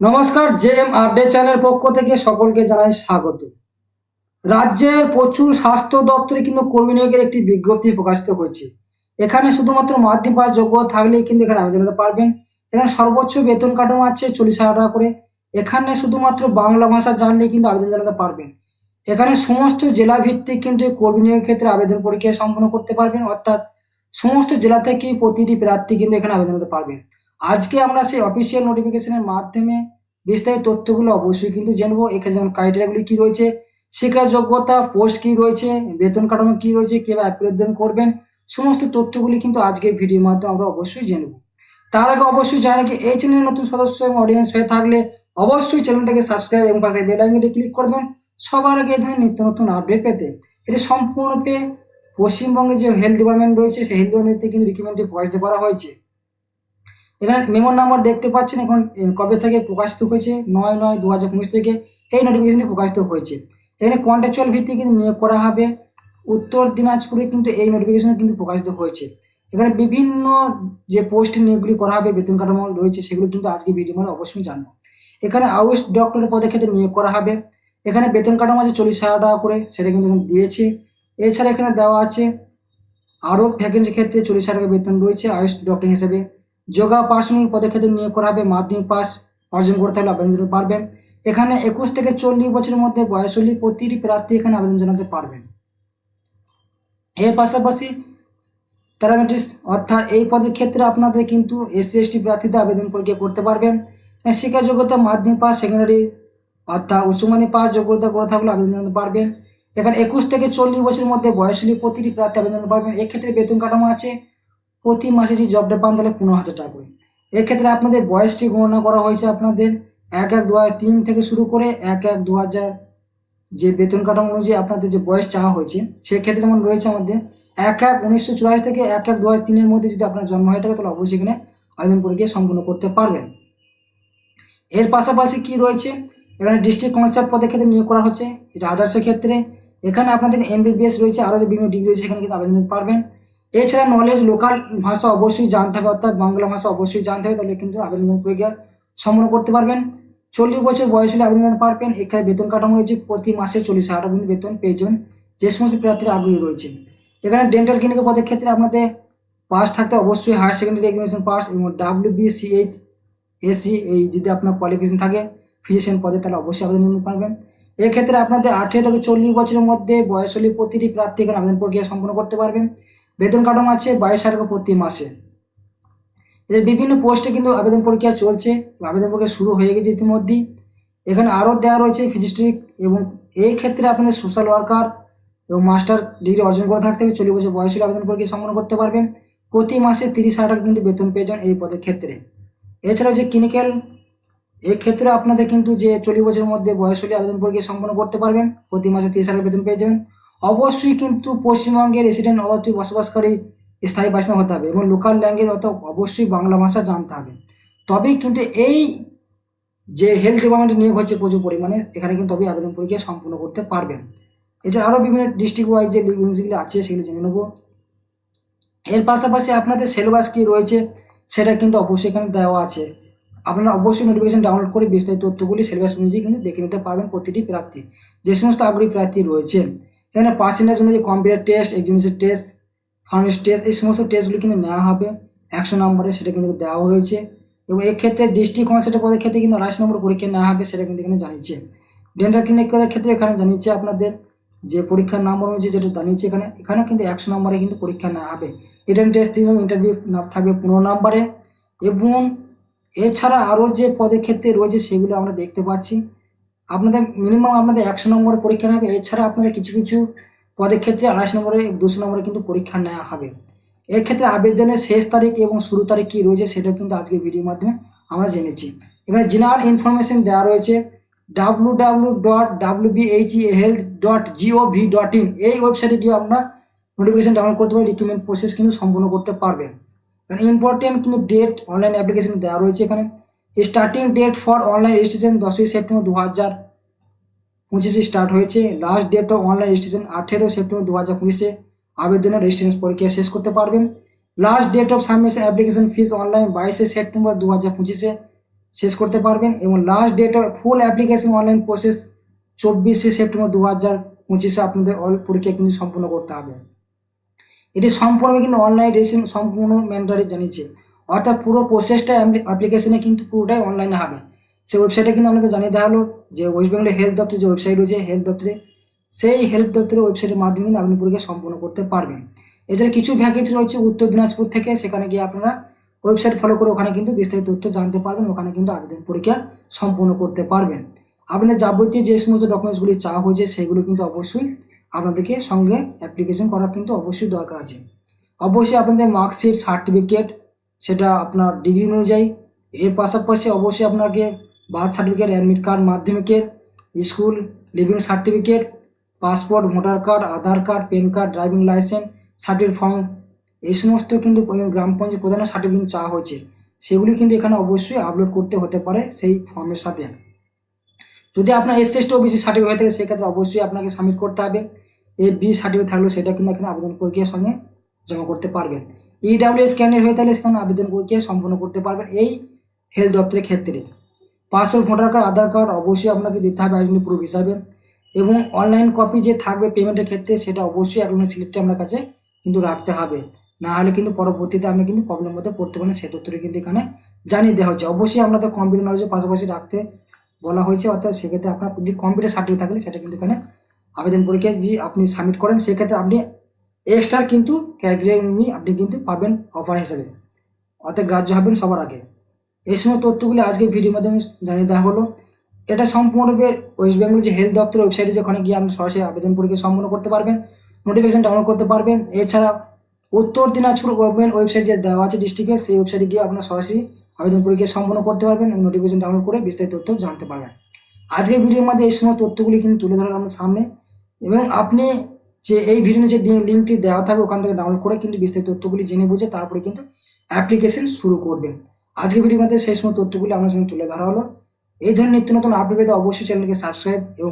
নমস্কার, JM update চ্যানেলের পক্ষ থেকে সকলকে জানাই স্বাগত। রাজ্যের প্রচুর স্বাস্থ্য দপ্তরে কিন্তু কর্মী নিয়োগের একটি বিজ্ঞপ্তি প্রকাশিত হয়েছে। এখানে শুধুমাত্র মাধ্যমিক পাস যোগ্যতা থাকলেই কিন্তু এখানে আবেদন করতে পারবেন। এখানে সর্বোচ্চ বেতন কাঠামো আছে 40,000 টাকা করে। এখানে শুধুমাত্র বাংলা ভাষা জানলে কিন্তু আবেদন জানাতে পারবেন। এখানে সমস্ত জেলা ভিত্তিক কিন্তু এই কর্মী নিয়োগের ক্ষেত্রে আবেদন পরীক্ষা সম্পন্ন করতে পারবেন, অর্থাৎ সমস্ত জেলা থেকে প্রতিটি প্রার্থী কিন্তু এখানে আবেদন করতে পারবেন। আজকে আমরা সেই অফিসিয়াল নোটিফিকেশনের মাধ্যমে বিস্তারিত তথ্যগুলো অবশ্যই কিন্তু জানবো। এখানে যেমন ক্রাইটেরিয়াগুলি কি রয়েছে, শিক্ষা যোগ্যতা, পোস্ট কি রয়েছে, বেতন কাঠামো কি রয়েছে, কিভাবে আবেদন করবেন, সমস্ত তথ্যগুলি কিন্তু আজকের ভিডিওর মাধ্যমে আমরা অবশ্যই জানবো। তার আগে অবশ্যই জানা কি এই চ্যানেলের নতুন সদস্য এবং অডিয়েন্স হয়ে থাকলে অবশ্যই চ্যানেলটাকে সাবস্ক্রাইব এবং পাশে বেল আইকনটি ক্লিক করে দেবেন সবার আগে এই ধরনের নিত্য নতুন আপডেট পেতে। এটি সম্পূর্ণরূপে পশ্চিমবঙ্গে যে হেলথ ডিপার্টমেন্ট রয়েছে সেই হেলথ ডিপার্টমেন্ট থেকে কিন্তু রিক্রুটমেন্টটি প্রকাশিত করা হয়েছে। এখানে মেমোর নাম্বার দেখতে পাচ্ছেন, এখন কবে থেকে প্রকাশিত হয়েছে, 9/9/2019 থেকে এই নোটিফিকেশনটি প্রকাশিত হয়েছে। এখানে কন্ট্রাকচুয়াল ভিত্তিতে কিন্তু নিয়োগ করা হবে। উত্তর দিনাজপুরে কিন্তু এই নোটিফিকেশন কিন্তু প্রকাশিত হয়েছে। এখানে বিভিন্ন যে পোস্ট নিয়োগগুলি করা হবে, বেতন কাঠামো রয়েছে, সেগুলো কিন্তু আজকে ভিডিও মানে অবশ্যই জানবো। এখানে আউস ডক্টরের পদে ক্ষেত্রে নিয়োগ করা হবে। এখানে বেতন কাঠামো আছে 40,000 টাকা করে, সেটা কিন্তু এখানে দিয়েছে। এছাড়া এখানে দেওয়া আছে আরও ভ্যাকেন্সি ক্ষেত্রে 40,000 টাকা বেতন রয়েছে আয়ুষ ডক্টর হিসেবে। যোগা পার্সোনাল পদে ক্ষেত্রে নিয়োগ করা হবে। মাধ্যমিক পাস অর্জন করতে হলে আবেদন করতে পারবেন। এখানে 21 থেকে 40 বছরের মধ্যে বয়স হলে প্রতিটি প্রার্থী এখানে আবেদন জানাতে পারবেন। এর পাশাপাশি প্যারামেট্রিক্স অর্থাৎ এই পদের ক্ষেত্রে আপনাদের কিন্তু SC/ST প্রার্থীদের আবেদন পরীক্ষা করতে পারবেন। শিক্ষা যোগ্যতা মাধ্যমিক পাস, সেকেন্ডারি অর্থাৎ উচ্চমাধ্যমিক পাস যোগ্যতা করে থাকলে আবেদন জানাতে পারবেন। এখানে 21 থেকে 40 বছরের মধ্যে বয়স হলে প্রতিটি প্রার্থী আবেদন করতে পারবেন। এক্ষেত্রে বেতন কাঠামো আছে প্রতি মাসে যে জবটা পান তাহলে 15,000 টাকা করে। এক্ষেত্রে আপনাদের বয়সটি গণনা করা হয়েছে আপনাদের 1/1/2003 থেকে শুরু করে 1/1/2000 যে বেতন কাঠামো অনুযায়ী আপনাদের যে বয়স চাওয়া হয়েছে, সেক্ষেত্রে যেমন রয়েছে আমাদের 1/1/1984 থেকে 1/1/2003 মধ্যে যদি আপনার জন্ম হয়ে থাকে তাহলে অবশ্যই এখানে আবেদন পরীক্ষা সম্পূর্ণ করতে পারবেন। এর পাশাপাশি কি রয়েছে, এখানে ডিস্ট্রিক্ট কনসার্ট পদের ক্ষেত্রে নিয়োগ করা হচ্ছে, এটা আদার্সের ক্ষেত্রে। এখানে আপনাদের MBBS রয়েছে, আরও যে বিভিন্ন ডিগ্রি রয়েছে সেখানে কিন্তু আবেদন করতে পারবেন। এছাড়া নলেজ লোকাল ভাষা অবশ্যই জানতে হবে, অর্থাৎ বাংলা ভাষা অবশ্যই জানতে হবে, তাহলে কিন্তু আবেদন পরীক্ষা সম্পন্ন করতে পারবেন। 40 বছর বয়স হলে আবেদন করতে পারবেন। এখানে বেতন কাঠামো রয়েছে প্রতি মাসে 40,000 টাকা কিন্তু বেতন পেয়ে যাবেন যে সমস্ত প্রার্থীরা আগ্রহী রয়েছে। এখানে ডেন্টাল ক্লিনিকের পদের ক্ষেত্রে আপনাদের পাস থাকতে অবশ্যই হায়ার সেকেন্ডারি এক্সামিনেশন পাস এবং WBCHSC এই যদি আপনার কোয়ালিফিকেশন থাকে ফিজিশিয়ান পদে তাহলে অবশ্যই আবেদন করতে পারবেন। এক্ষেত্রে আপনাদের 18 থেকে 40 বছরের মধ্যে বয়স হলে প্রতিটি প্রার্থী এখানে আবেদন প্রক্রিয়া সম্পন্ন করতে পারবেন। বেতন কাঠামো আছে 22,000 টাকা প্রতি মাসে। এদের বিভিন্ন পোস্টে কিন্তু আবেদন পরীক্ষা চলছে, আবেদন পরীক্ষা শুরু হয়ে গেছে ইতিমধ্যেই। এখানে আরও দেওয়া রয়েছে ফিজিস্ট্রিক, এবং এই ক্ষেত্রে আপনাদের সোশ্যাল ওয়ার্কার এবং মাস্টার ডিগ্রি অর্জন করে থাকতে হবে। 40 বছর বয়স হলে আবেদন পরীক্ষা সম্পন্ন করতে পারবেন। প্রতি মাসে 30,000 টাকা কিন্তু বেতন পেয়ে যান এই পদের ক্ষেত্রে। এছাড়াও যে ক্লিনিক্যাল, এই ক্ষেত্রে আপনাদের কিন্তু যে 40 বছরের মধ্যে বয়স হলে আবেদন পরীক্ষা সম্পন্ন করতে পারবেন, প্রতি মাসে 30,000 বেতন পেয়ে যাবেন। অবশ্যই কিন্তু পশ্চিমবঙ্গের রেসিডেন্ট অবশ্যই বসবাসকারী স্থায়ী বাসিন্দা হতে হবে এবং লোকাল ল্যাঙ্গুয়েজ অর্থাৎ অবশ্যই বাংলা ভাষা জানতে হবে। তবেই কিন্তু এই যে হেলথ ডিপার্টমেন্টে নিয়োগ হচ্ছে প্রচুর পরিমাণে, এখানে কিন্তু তবেই আবেদন পরীক্ষা সম্পূর্ণ করতে পারবেন। এছাড়া আরও বিভিন্ন ডিস্ট্রিক্ট ওয়াইজ যে লিঙ্কসগুলো আছে সেগুলো জেনে নেব। এর পাশাপাশি আপনাদের সিলেবাস কী রয়েছে সেটা কিন্তু অবশ্যই এখানে দেওয়া আছে। আপনারা অবশ্যই নোটিফিকেশন ডাউনলোড করে বিস্তারিত তথ্যগুলি সিলেবাস অনুযায়ী কিন্তু দেখে নিতে পারবেন প্রতিটি প্রার্থী, যে সমস্ত আগ্রহী প্রার্থী রয়েছেন। এখানে পার্সেন্টেজ অনুযায়ী computer test, examination test, pharmacy test, এই সমস্ত টেস্টগুলি কিন্তু নেওয়া হবে 100 নম্বরে, সেটা কিন্তু দেওয়া হয়েছে। এবং এক্ষেত্রে ডিস্ট্রিক্ট কনসার্টের পদের ক্ষেত্রে কিন্তু 28 নম্বর পরীক্ষা নেওয়া হবে, সেটা কিন্তু এখানে জানিয়েছে। ডেন্টাল ক্লিনিকের ক্ষেত্রে এখানে জানিয়েছে আপনাদের যে পরীক্ষার নম্বর অনুযায়ী যেটা জানিয়েছে, এখানেও কিন্তু 100 নম্বরে কিন্তু পরীক্ষা নেওয়া হবে। রিটেন টেস্ট ইন্টারভিউ থাকবে 15 নম্বরে। এবং এছাড়া আরও যে পদের ক্ষেত্রে রয়েছে সেগুলো আমরা দেখতে পাচ্ছি। আপনাদের মিনিমাম আপনাদের 100 নম্বরের পরীক্ষা নেবে। এছাড়া আপনাদের কিছু কিছু পদের ক্ষেত্রে 28 নম্বরে 200 নম্বরে কিন্তু পরীক্ষা নেওয়া হবে। এক্ষেত্রে আবেদনের শেষ তারিখ এবং শুরু তারিখ কী রয়েছে সেটাও কিন্তু আজকের ভিডিওর মাধ্যমে আমরা জেনেছি। এখানে জেনারেল ইনফরমেশন দেওয়া রয়েছে www.wbahealth.gov.in এই ওয়েবসাইটে গিয়ে আপনারা নোটিফিকেশন ডাউনলোড করতে পারবেন, রিক্রুটমেন্ট প্রসেস কিন্তু সম্পূর্ণ করতে পারবেন। কারণ ইম্পর্টেন্ট কিন্তু ডেট অনলাইন অ্যাপ্লিকেশন দেওয়া রয়েছে। এখানে starting date for online registration 10ই সেপ্টেম্বর 2025 স্টার্ট হয়েছে। Last date of online registration 18 September 2025 আবেদনের রেজিস্ট্রেশন পরীক্ষা শেষ করতে পারবেন। Last date of submission application fees online 22 September 2025 শেষ করতে পারবেন এবং last date of full application online process 24 September 2025 আপনাদের অল পরীক্ষা কিন্তু সম্পূর্ণ করতে হবে। এটি সম্পূর্ণ কিন্তু অনলাইন রেজিস্ট্রেশন সম্পূর্ণ ম্যান্ডেটরি জানিয়েছে, অর্থাৎ পুরো প্রসেসটা অ্যাপ্লিকেশনে কিন্তু পুরোটাই অনলাইনে হবে। সেই ওয়েবসাইটে কিন্তু আপনাদের জানিয়ে দেওয়া হলো যে ওয়েস্ট বেঙ্গলের হেলথ দপ্তরের যে ওয়েবসাইট রয়েছে হেলথ দপ্তরে, সেই হেলথ দপ্তরের ওয়েবসাইটের মাধ্যমে কিন্তু আপনি পরীক্ষা সম্পূর্ণ করতে পারবেন। এছাড়া কিছু ভ্যাকেন্সি রয়েছে উত্তর দিনাজপুর থেকে, সেখানে গিয়ে আপনারা ওয়েবসাইট ফলো করে ওখানে কিন্তু বিস্তারিত তথ্য জানতে পারবেন, ওখানে কিন্তু আবেদন পরীক্ষা সম্পূর্ণ করতে পারবেন। আপনাদের যাবতীয় যে সমস্ত ডকুমেন্টসগুলি চাওয়া হয়েছে সেগুলো কিন্তু অবশ্যই আপনাদেরকে সঙ্গে অ্যাপ্লিকেশন করা কিন্তু অবশ্যই দরকার আছে। অবশ্যই আপনাদের মার্কশিট, সার্টিফিকেট, সেটা আপনার ডিগ্রি অনুযায়ী। এর পাশাপাশি অবশ্যই আপনাকে বার্থ সার্টিফিকেট, অ্যাডমিট কার্ড, মাধ্যমিকের, school leaving certificate, passport, voter card, Aadhaar card, PAN card, driving licence, certificate form, এই সমস্ত কিন্তু গ্রাম পঞ্চায়েত প্রধানের সার্টিফিকেট চাওয়া হয়েছে, সেগুলি কিন্তু এখানে অবশ্যই আপলোড করতে হতে পারে সেই ফর্মের সাথে। যদি আপনার এসসি ওবিসি সার্টিফিকেট হয়ে থাকে সেক্ষেত্রে অবশ্যই আপনাকে সাবমিট করতে হবে। বি সার্টিফিকেট থাকলেও সেটা কিন্তু এখানে আবেদন প্রক্রিয়ার সঙ্গে জমা করতে পারবেন। ইডাব্লিউএস ক্যান্ডিডেট হয়ে থাকলে সেখানে আবেদন প্রক্রিয়া সম্পন্ন করতে পারবেন এই হেলথ দপ্তরের ক্ষেত্রে। Passport, voter card, Aadhaar card অবশ্যই আপনাকে দিতে হবে আইডেন্টি প্রুফ হিসাবে, এবং অনলাইন কপি যে থাকবে পেমেন্টের ক্ষেত্রে সেটা অবশ্যই অ্যাকাউন্ট স্লিপটা আপনার কাছে কিন্তু রাখতে হবে, না হলে কিন্তু পরবর্তীতে আপনি কিন্তু প্রবলেমের মধ্যে পড়তে পারেন। সে তথ্যটি কিন্তু এখানে জানিয়ে দেওয়া হচ্ছে। অবশ্যই আপনাদের কম্পিউটার নলেজের পাশাপাশি রাখতে বলা হয়েছে, অর্থাৎ সেক্ষেত্রে আপনার যদি কম্পিউটার সার্টিফিকেট থাকলে সেটা কিন্তু এখানে আবেদন পরীক্ষায় যদি আপনি সাবমিট করেন সেক্ষেত্রে আপনি এক্সট্রা কিন্তু ক্যাটেগরি অনুযায়ী আপনি কিন্তু পাবেন অফার হিসেবে, অর্থাৎ গ্রাহ্য হবেন সবার আগে। এই সময় তথ্যগুলি আজকের ভিডিওর মাধ্যমে জানিয়ে দেওয়া হলো। এটা সম্পূর্ণরূপে ওয়েস্ট বেঙ্গল যে হেলথ দপ্তর ওয়েবসাইটে যেখানে গিয়ে আপনি সরাসরি আবেদন পরীক্ষা সম্পন্ন করতে পারবেন, নোটিফিকেশন ডাউনলোড করতে পারবেন। এছাড়া উত্তর দিনাজপুর গভর্নমেন্ট ওয়েবসাইট যে দেওয়া আছে ডিস্ট্রিক্টের, সেই ওয়েবসাইটে গিয়ে আপনার সরাসরি আবেদন পরীক্ষা সম্পন্ন করতে পারবেন এবং নোটিফিকেশন ডাউনলোড করে বিস্তারিত তথ্য জানতে পারবেন। আজকের ভিডিওর মধ্যে এই সময় তথ্যগুলি কিন্তু তুলে ধরলাম আপনার সামনে, এবং আপনি যে এই ভিডিওর যে লিঙ্কটি দেওয়া থাকবে ওখান থেকে ডাউনলোড করে কিন্তু বিস্তারিত তথ্যগুলি জেনে বুঝে তারপরে কিন্তু অ্যাপ্লিকেশন শুরু করবেন। আজকের ভিডিওর মধ্যে সেই সময় তথ্যগুলি আপনার সঙ্গে তুলে ধরা হলো। এই ধরনের নিত্য নতুন আপডেট পেতে অবশ্যই চ্যানেলকে সাবস্ক্রাইব এবং